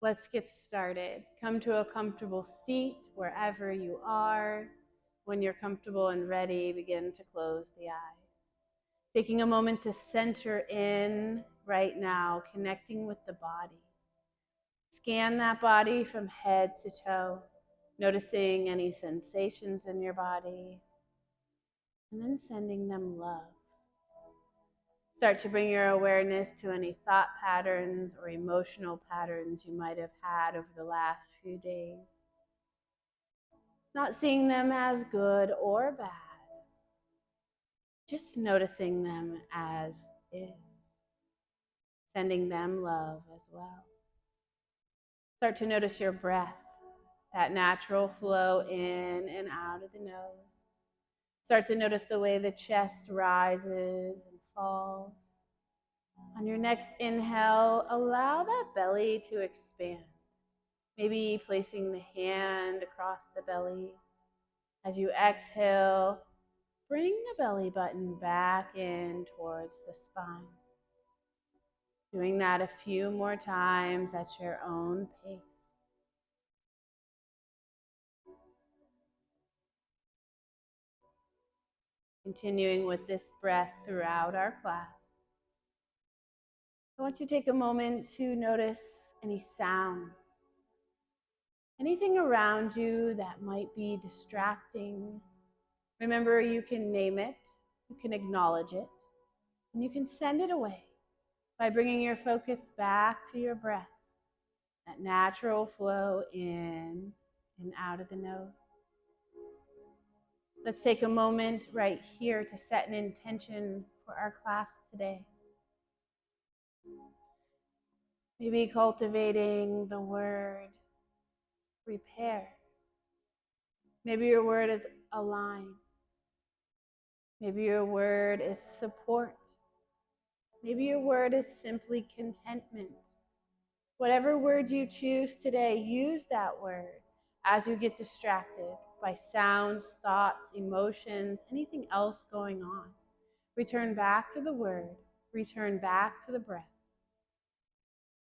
Let's get started. Come to a comfortable seat wherever you are. When you're comfortable and ready, begin to close the eyes. Taking a moment to center in right now, connecting with the body. Scan that body from head to toe, noticing any sensations in your body, and then sending them love. Start to bring your awareness to any thought patterns or emotional patterns you might have had over the last few days. Not seeing them as good or bad, just noticing them as is, sending them love as well. Start to notice your breath, that natural flow in and out of the nose. Start to notice the way the chest rises and falls. On your next inhale, allow that belly to expand. Maybe placing the hand across the belly. As you exhale, bring the belly button back in towards the spine. Doing that a few more times at your own pace. Continuing with this breath throughout our class. I want you to take a moment to notice any sounds, anything around you that might be distracting. Remember, you can name it, you can acknowledge it, and you can send it away by bringing your focus back to your breath, that natural flow in and out of the nose. Let's take a moment right here to set an intention for our class today. Maybe cultivating the word repair. Maybe your word is align. Maybe your word is support. Maybe your word is simply contentment. Whatever word you choose today, use that word as you get distracted by sounds, thoughts, emotions, anything else going on. Return back to the word, return back to the breath,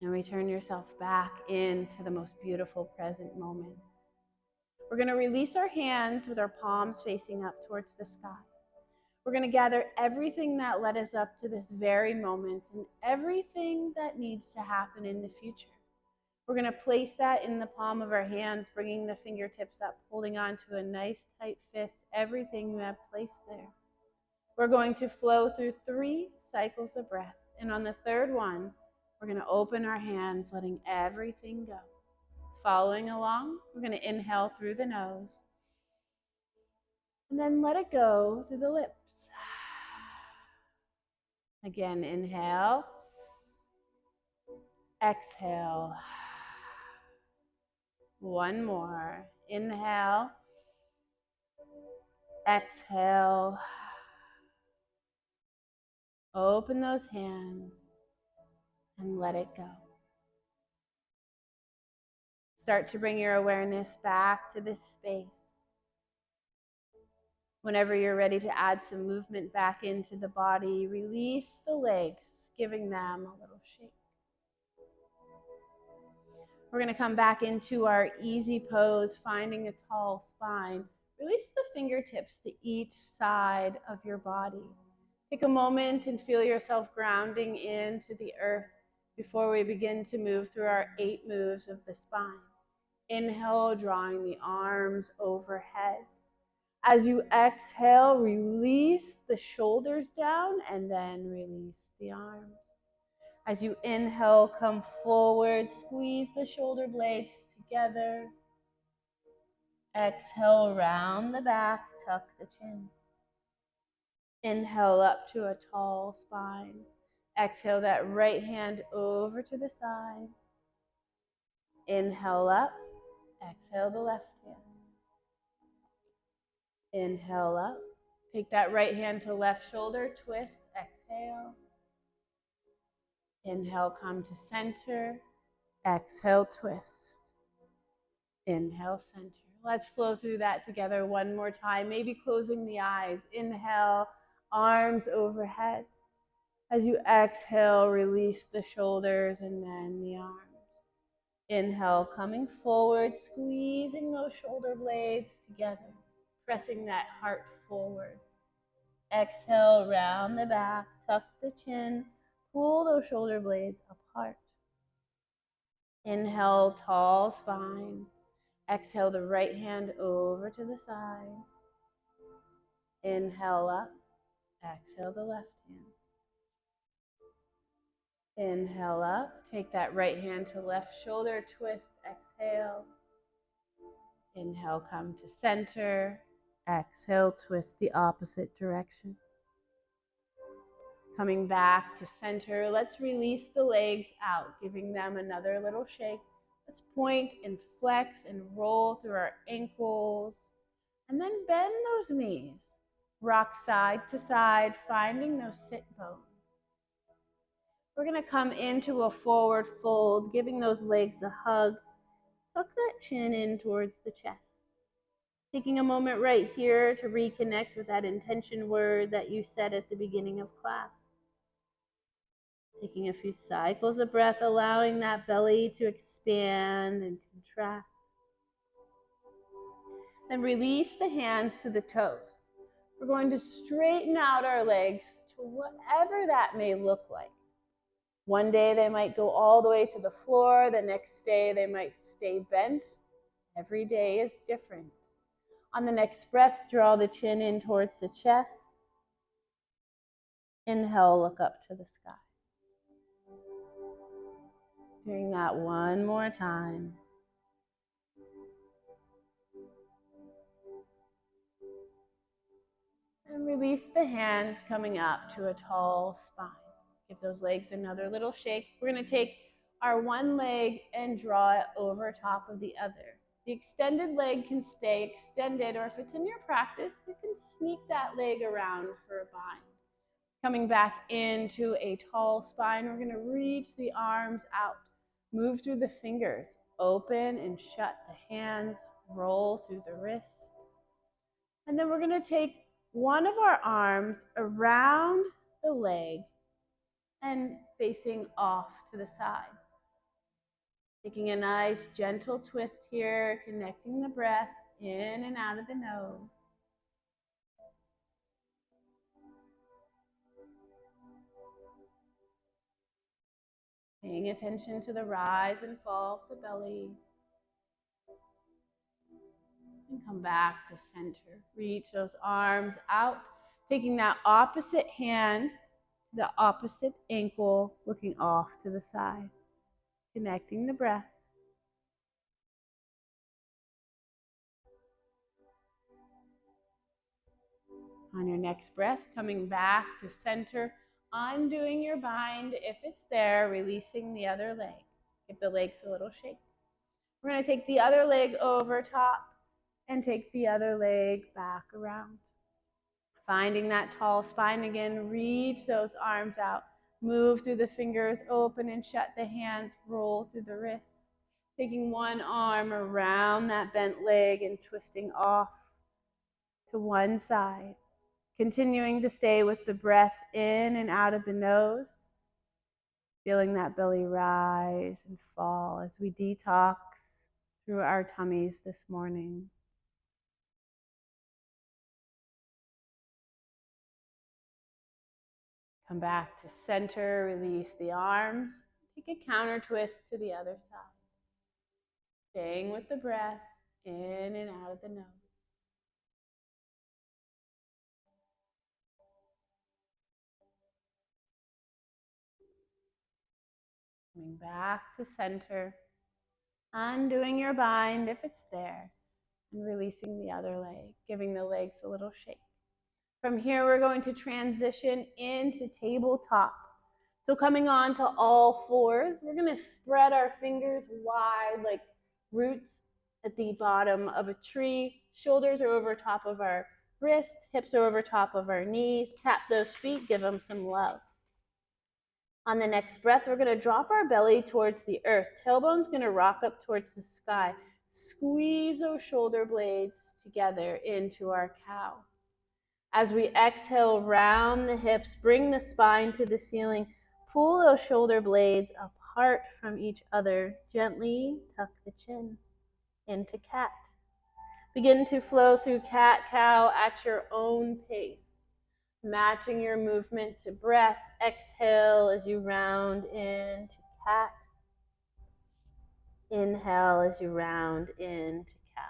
and return yourself back into the most beautiful present moment. We're going to release our hands with our palms facing up towards the sky. We're going to gather everything that led us up to this very moment and everything that needs to happen in the future. We're going to place that in the palm of our hands, bringing the fingertips up, holding on to a nice tight fist, everything you have placed there. We're going to flow through 3 cycles of breath. And on the third one, we're going to open our hands, letting everything go. Following along, we're going to inhale through the nose and then let it go through the lips. Again, inhale, exhale. One more. Inhale, exhale. Open those hands and let it go. Start to bring your awareness back to this space. Whenever you're ready to add some movement back into the body, release the legs, giving them a little shake. We're going to come back into our easy pose, finding a tall spine. Release the fingertips to each side of your body. Take a moment and feel yourself grounding into the earth before we begin to move through our 8 moves of the spine. Inhale, drawing the arms overhead. As you exhale, release the shoulders down and then release the arms. As you inhale, come forward, squeeze the shoulder blades together. Exhale, round the back, tuck the chin. Inhale up to a tall spine. Exhale that right hand over to the side. Inhale up, exhale the left hand. Inhale up. Take that right hand to left shoulder, twist, exhale. Inhale, come to center. Exhale, twist. Inhale, center. Let's flow through that together one more time, maybe closing the eyes. Inhale, arms overhead. As you exhale, release the shoulders and then the arms. Inhale, coming forward, squeezing those shoulder blades together, pressing that heart forward. Exhale, round the back, tuck the chin, pull those shoulder blades apart. Inhale, tall spine. Exhale, the right hand over to the side. Inhale up, exhale the left hand. Inhale up, take that right hand to left shoulder, twist, exhale. Inhale, come to center. Exhale, twist the opposite direction. Coming back to center, let's release the legs out, giving them another little shake. Let's point and flex and roll through our ankles, and then bend those knees. Rock side to side, finding those sit bones. We're gonna come into a forward fold, giving those legs a hug. Tuck that chin in towards the chest. Taking a moment right here to reconnect with that intention word that you said at the beginning of class. Taking a few cycles of breath, allowing that belly to expand and contract. Then release the hands to the toes. We're going to straighten out our legs to whatever that may look like. One day they might go all the way to the floor. The next day they might stay bent. Every day is different. On the next breath, draw the chin in towards the chest. Inhale, look up to the sky. Doing that one more time. And release the hands coming up to a tall spine. Give those legs another little shake. We're going to take our one leg and draw it over top of the other. The extended leg can stay extended, or if it's in your practice, you can sneak that leg around for a bind. Coming back into a tall spine, we're going to reach the arms out. Move through the fingers. Open and shut the hands. Roll through the wrists. And then we're going to take one of our arms around the leg and facing off to the side. Taking a nice gentle twist here, connecting the breath in and out of the nose. Paying attention to the rise and fall of the belly. And come back to center. Reach those arms out, taking that opposite hand to the opposite ankle, looking off to the side. Connecting the breath. On your next breath, coming back to center, undoing your bind if it's there, releasing the other leg. Give the legs a little shake. We're going to take the other leg over top and take the other leg back around. Finding that tall spine again, reach those arms out. Move through the fingers, open and shut the hands, roll through the wrists. Taking one arm around that bent leg and twisting off to one side. Continuing to stay with the breath in and out of the nose. Feeling that belly rise and fall as we detox through our tummies this morning. Come back to center, release the arms. Take a counter twist to the other side. Staying with the breath in and out of the nose. Coming back to center. Undoing your bind if it's there. And releasing the other leg, giving the legs a little shake. From here, we're going to transition into tabletop. So coming on to all fours, we're going to spread our fingers wide like roots at the bottom of a tree. Shoulders are over top of our wrists, hips are over top of our knees. Tap those feet, give them some love. On the next breath, we're going to drop our belly towards the earth. Tailbone's going to rock up towards the sky. Squeeze those shoulder blades together into our cow. As we exhale, round the hips, bring the spine to the ceiling. Pull those shoulder blades apart from each other. Gently tuck the chin into cat. Begin to flow through cat-cow at your own pace, matching your movement to breath. Exhale as you round into cat. Inhale as you round into cow.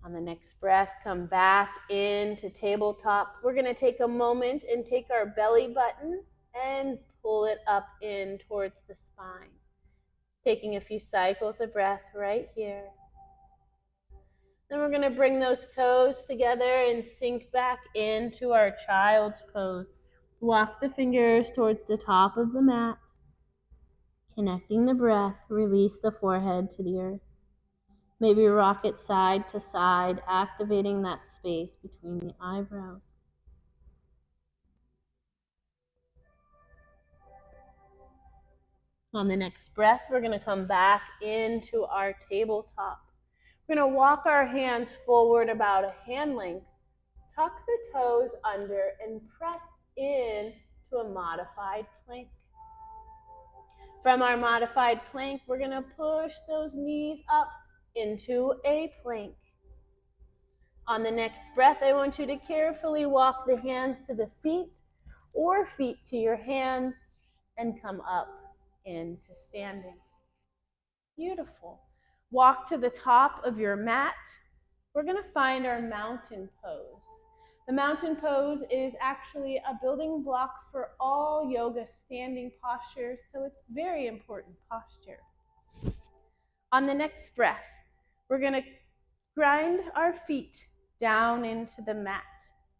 On the next breath, come back into tabletop. We're going to take a moment and take our belly button and pull it up in towards the spine. Taking a few cycles of breath right here. Then we're going to bring those toes together and sink back into our child's pose. Walk the fingers towards the top of the mat. Connecting the breath, release the forehead to the earth. Maybe rock it side to side, activating that space between the eyebrows. On the next breath, we're going to come back into our tabletop. We're going to walk our hands forward about a hand length. Tuck the toes under and press in to a modified plank. From our modified plank, we're going to push those knees up into a plank. On the next breath, I want you to carefully walk the hands to the feet or feet to your hands and come up into standing. Beautiful. Walk to the top of your mat. We're going to find our mountain pose. The mountain pose is actually a building block for all yoga standing postures, so it's very important posture. On the next breath, we're going to grind our feet down into the mat,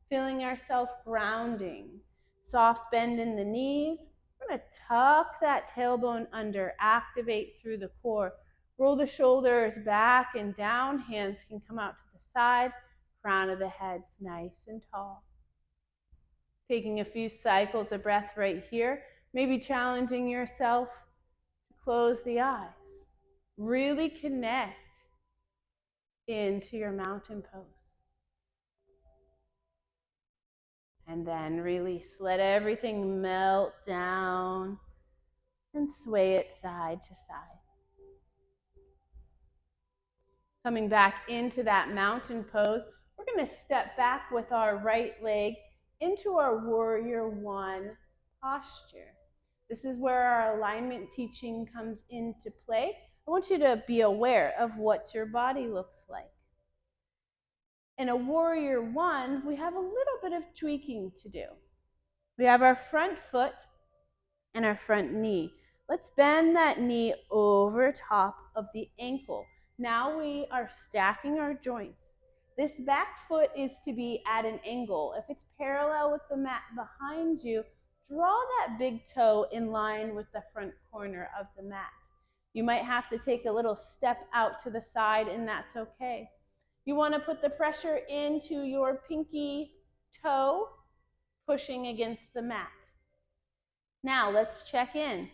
feeling ourselves grounding. Soft bend in the knees. We're going to tuck that tailbone under, activate through the core. Roll the shoulders back and down. Hands can come out to the side. Crown of the head's nice and tall. Taking a few cycles of breath right here. Maybe challenging yourself to close the eyes. Really connect into your mountain pose. And then release. Let everything melt down and sway it side to side. Coming back into that mountain pose, we're going to step back with our right leg into our warrior one posture. This is where our alignment teaching comes into play. I want you to be aware of what your body looks like. In a warrior one, we have a little bit of tweaking to do. We have our front foot and our front knee. Let's bend that knee over top of the ankle. Now we are stacking our joints. This back foot is to be at an angle. If it's parallel with the mat behind you, draw that big toe in line with the front corner of the mat. You might have to take a little step out to the side, and that's okay. You want to put the pressure into your pinky toe, pushing against the mat. Now let's check in.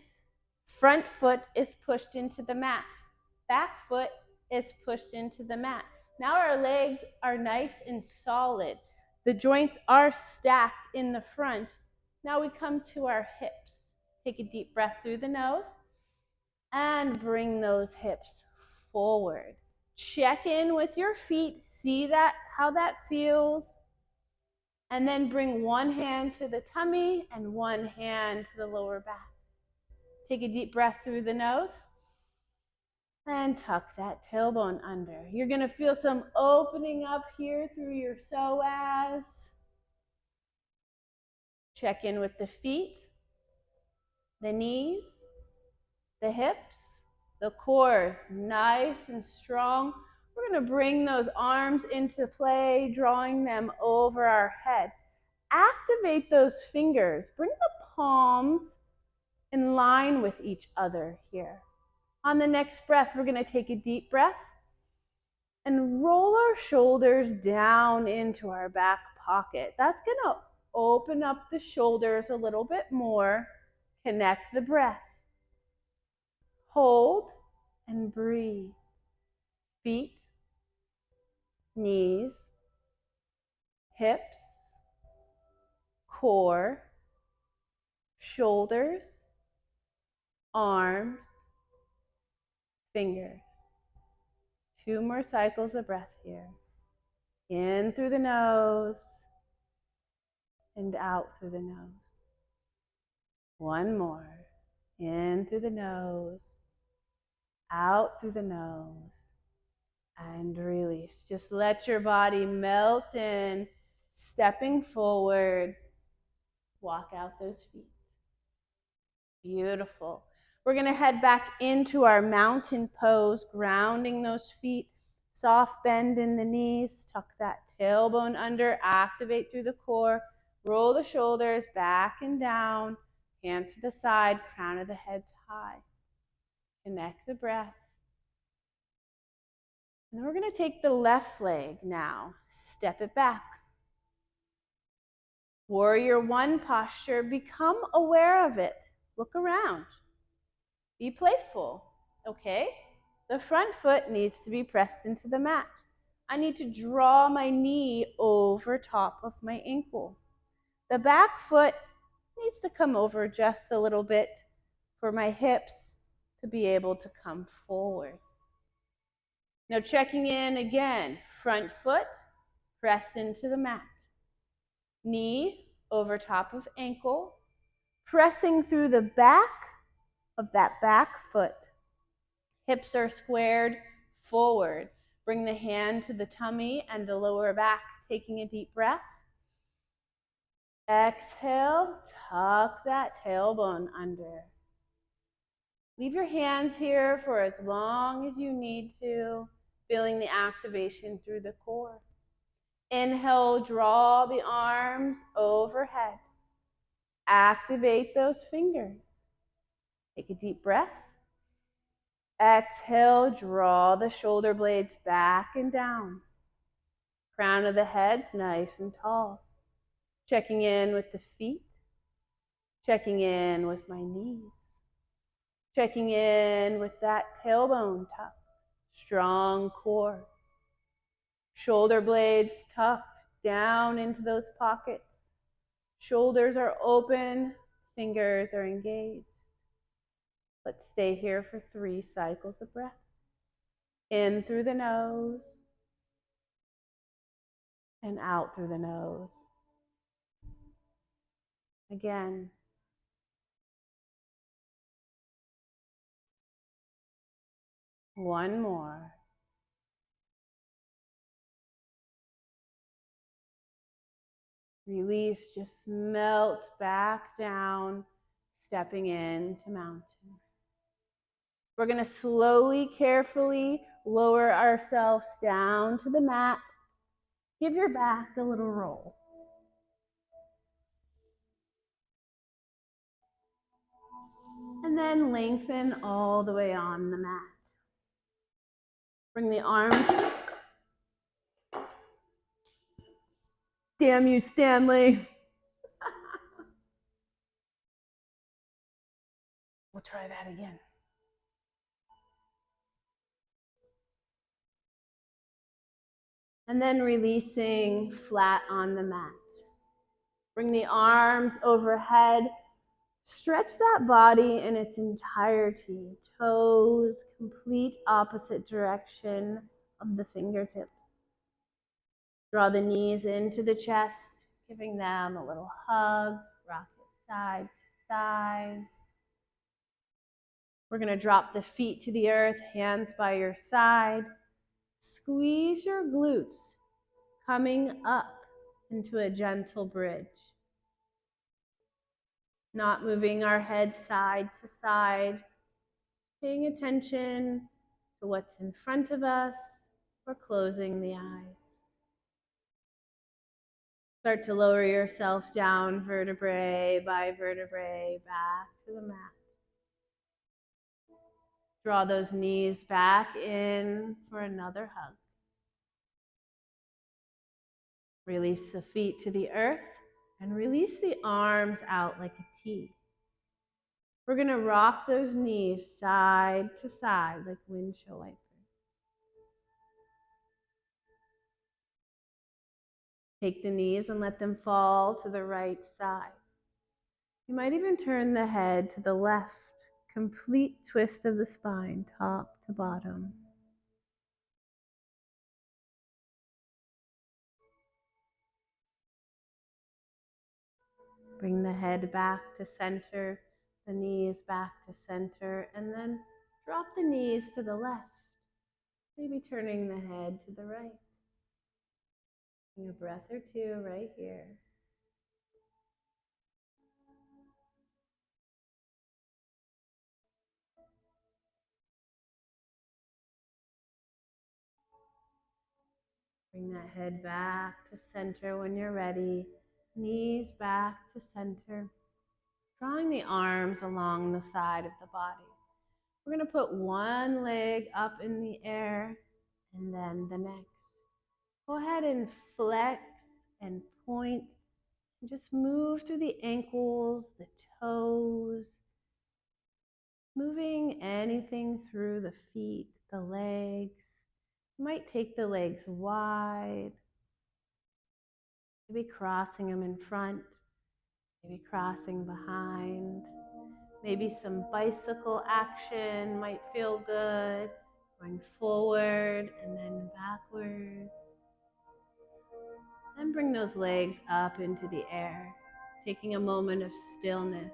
Front foot is pushed into the mat. Back foot is pushed into the mat. Now our legs are nice and solid. The joints are stacked in the front. Now we come to our hips. Take a deep breath through the nose and bring those hips forward. Check in with your feet. See that, how that feels. And then bring one hand to the tummy and one hand to the lower back. Take a deep breath through the nose and tuck that tailbone under. You're going to feel some opening up here through your psoas. Check in with the feet, the knees, the hips, the core is nice and strong. We're going to bring those arms into play, drawing them over our head. Activate those fingers. Bring the palms in line with each other here. On the next breath, we're going to take a deep breath and roll our shoulders down into our back pocket. That's going to open up the shoulders a little bit more. Connect the breath. Hold and breathe. Feet, knees, hips, core, shoulders, arms, fingers. 2 more cycles of breath here. In through the nose and out through the nose. 1 more. In through the nose, out through the nose, and release. Just let your body melt in, stepping forward. Walk out those feet. Beautiful. We're going to head back into our mountain pose, grounding those feet. Soft bend in the knees. Tuck that tailbone under. Activate through the core. Roll the shoulders back and down. Hands to the side. Crown of the head's high. Connect the breath. And then we're going to take the left leg now. Step it back. Warrior 1 posture. Become aware of it. Look around. Be playful, okay? The front foot needs to be pressed into the mat. I need to draw my knee over top of my ankle. The back foot needs to come over just a little bit for my hips to be able to come forward. Now checking in again, front foot, press into the mat. Knee over top of ankle, pressing through the back of that back foot. Hips are squared forward. Bring the hand to the tummy and the lower back, taking a deep breath. Exhale, tuck that tailbone under. Leave your hands here for as long as you need to, feeling the activation through the core. Inhale, draw the arms overhead. Activate those fingers. Take a deep breath. Exhale, draw the shoulder blades back and down. Crown of the head's nice and tall. Checking in with the feet. Checking in with my knees. Checking in with that tailbone tuck. Strong core. Shoulder blades tucked down into those pockets. Shoulders are open. Fingers are engaged. Let's stay here for 3 cycles of breath. In through the nose and out through the nose. Again. One more. Release, just melt back down, stepping into mountain. We're going to slowly, carefully lower ourselves down to the mat. Give your back a little roll. And then lengthen all the way on the mat. Bring the arms. Damn you, Stanley. We'll try that again. And then releasing flat on the mat. Bring the arms overhead. Stretch that body in its entirety. Toes, complete opposite direction of the fingertips. Draw the knees into the chest, giving them a little hug. Rock it side to side. We're going to drop the feet to the earth, hands by your side. Squeeze your glutes, coming up into a gentle bridge. Not moving our head side to side, paying attention to what's in front of us, or closing the eyes. Start to lower yourself down vertebrae by vertebrae back to the mat. Draw those knees back in for another hug. Release the feet to the earth and release the arms out like a T. We're going to rock those knees side to side like windshield wipers. Take the knees and let them fall to the right side. You might even turn the head to the left, complete twist of the spine, top to bottom. Bring the head back to center, the knees back to center, and then drop the knees to the left, maybe turning the head to the right. Taking a breath or two right here. Bring that head back to center when you're ready. Knees back to center. Drawing the arms along the side of the body. We're going to put one leg up in the air and then the next. Go ahead and flex and point. And just move through the ankles, the toes, moving anything through the feet, the legs. You might take the legs wide, maybe crossing them in front, maybe crossing behind. Maybe some bicycle action might feel good. Going forward and then backwards. Then bring those legs up into the air, taking a moment of stillness.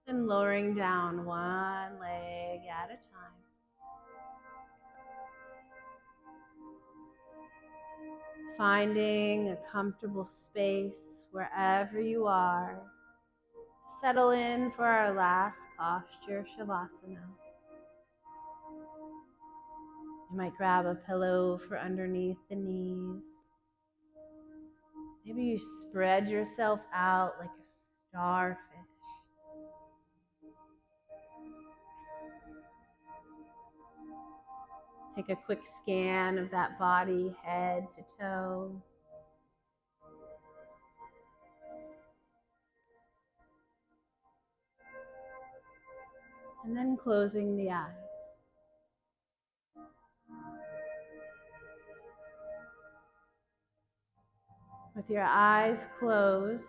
And lowering down one leg at a time. Finding a comfortable space wherever you are. Settle in for our last posture, Shavasana. You might grab a pillow for underneath the knees. Maybe you spread yourself out like a starfish. Take a quick scan of that body, head to toe. And then closing the eyes. With your eyes closed,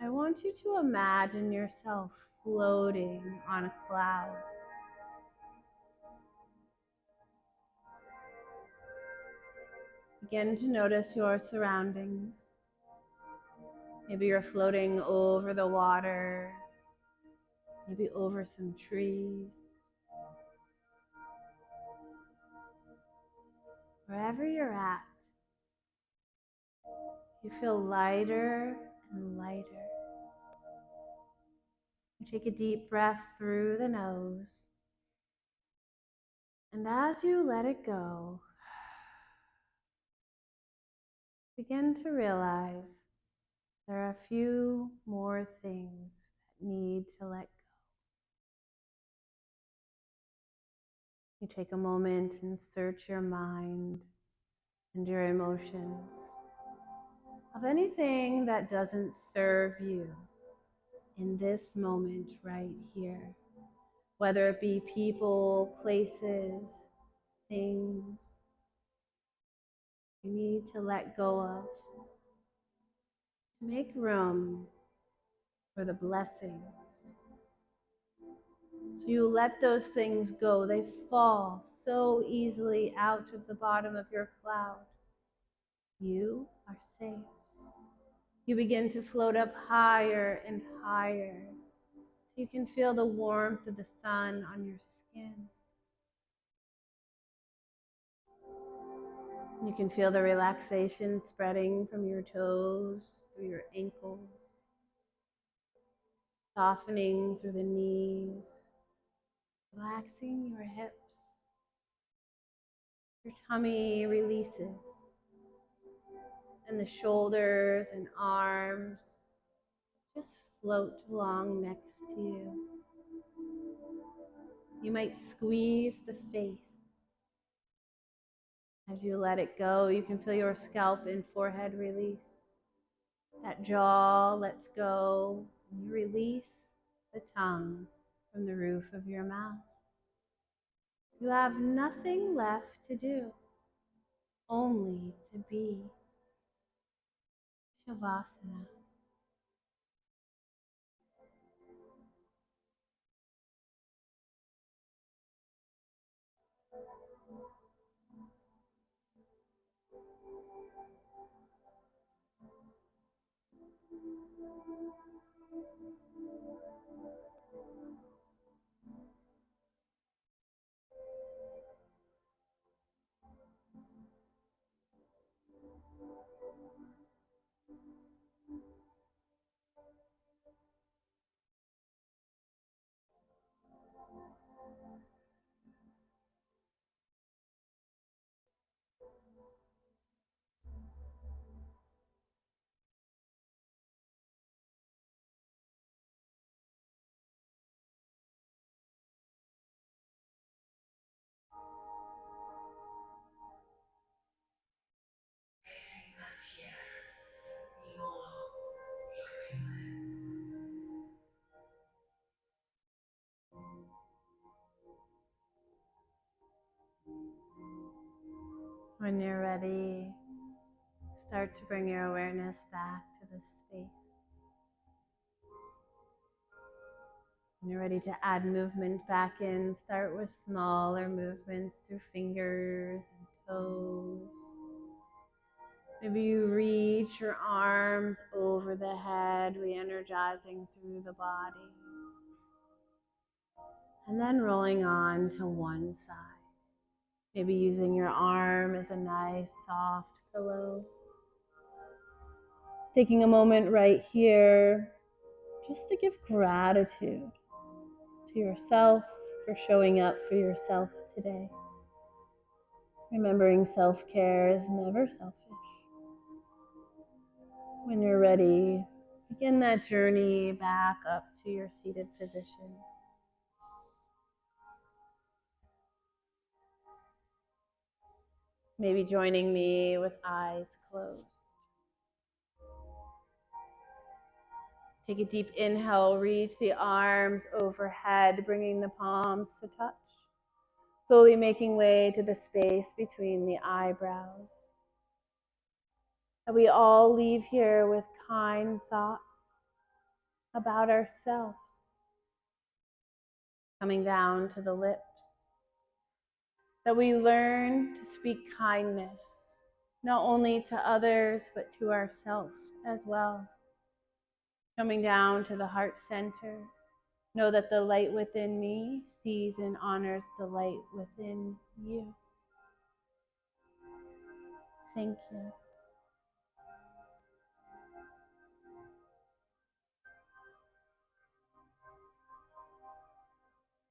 I want you to imagine yourself floating on a cloud. Begin to notice your surroundings. Maybe you're floating over the water, maybe over some trees. Wherever you're at, you feel lighter and lighter. You take a deep breath through the nose. And as you let it go, begin to realize there are a few more things that need to let go. You take a moment and search your mind and your emotions of anything that doesn't serve you in this moment right here, whether it be people, places, things you need to let go of to make room for the blessings. So you let those things go. They fall so easily out of the bottom of your cloud. You are safe. You begin to float up higher and higher. So you can feel the warmth of the sun on your skin. You can feel the relaxation spreading from your toes through your ankles, softening through the knees, relaxing your hips. Your tummy releases, and the shoulders and arms just float along next to you. You might squeeze the face. As you let it go, you can feel your scalp and forehead release. That jaw lets go, and you release the tongue from the roof of your mouth. You have nothing left to do, only to be. Shavasana. When you're ready, start to bring your awareness back to the space. When you're ready to add movement back in, start with smaller movements through fingers and toes. Maybe you reach your arms over the head, re-energizing through the body. And then rolling on to one side. Maybe using your arm as a nice soft pillow. Taking a moment right here just to give gratitude to yourself for showing up for yourself today. Remembering self-care is never selfish. When you're ready, begin that journey back up to your seated position. Maybe joining me with eyes closed. Take a deep inhale, reach the arms overhead, bringing the palms to touch. Slowly making way to the space between the eyebrows. That we all leave here with kind thoughts about ourselves. Coming down to the lips. That we learn to speak kindness, not only to others, but to ourselves as well. Coming down to the heart center. Know that the light within me sees and honors the light within you. Thank you.